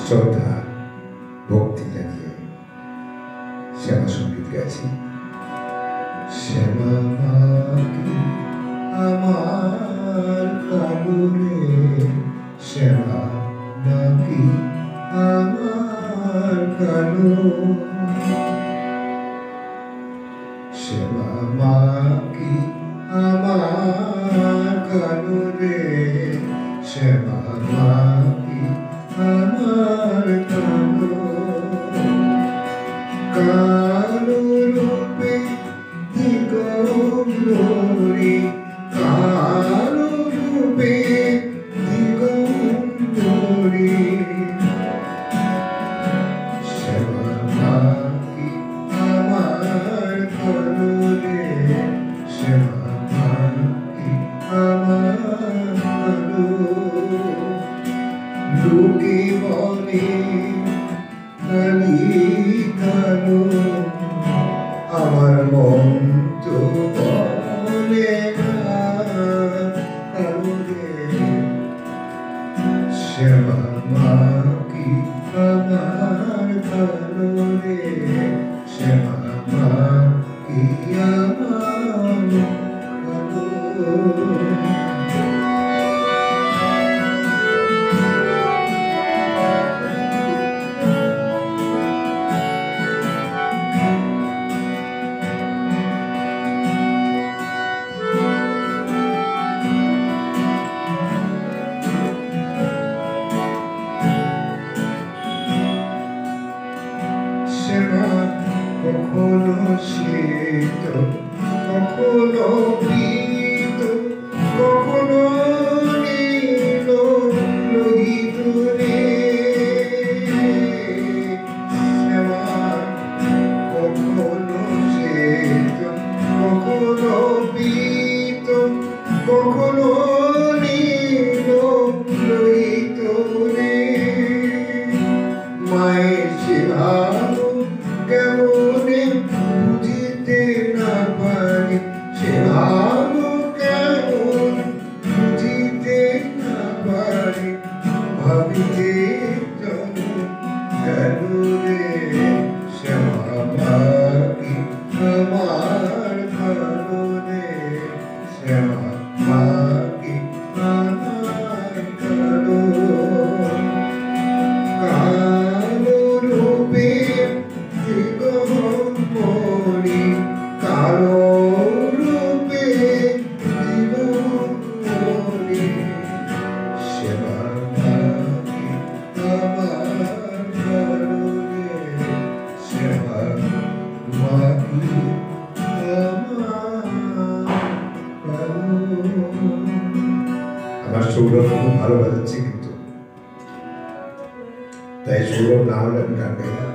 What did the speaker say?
শ্রদ্ধা ভক্তি জানিয়ে শ্যামা সঙ্গীত গাইছি। শ্যামা মাকে আমার কানুরে, শ্যামা মাকে আমার কানু, শ্যামা মাকে আমার কানুরে, শ্যামা মাকে আমার কানু। কালো রূপে দিগম্বরী, কালো রূপে দিগম্বরী, শ্যামা মাকে আমার কানুরে, শ্যামা মাকে আমার কানু। লোকে বলে কালী কানু, আমার মন তো বলে না কানু রে, শ্যামা মাকে আমার কানু রে, শ্যামা মাকে আমার কানু। কখনো শীত, কখনো প্রীত, কখনো নীল লোহিত রে, শ্যামা কখনো শীত, কখনো প্রীত, কখনো নীল লোহিত রে। মায়ের সেবা কেমনে বুঝিতে না পারি, সে ভালো কেমন বুঝিতে না পারি, ভাবিতে কেন রে, শ্যামা মাকে আমার কানু রে, শ্যামা মাকে আমার কানু। কালো রূপে দিগম্বরী, কালো রূপে দিগম্বরী, শ্যামা মাকে আমার কানু রে, শ্যামা মাকে আমার কানু। আমার সৌরভ খুব ভালো বাজাচ্ছে, কিন্তু তাই সৌরভ না হলে আমি গান গাই না।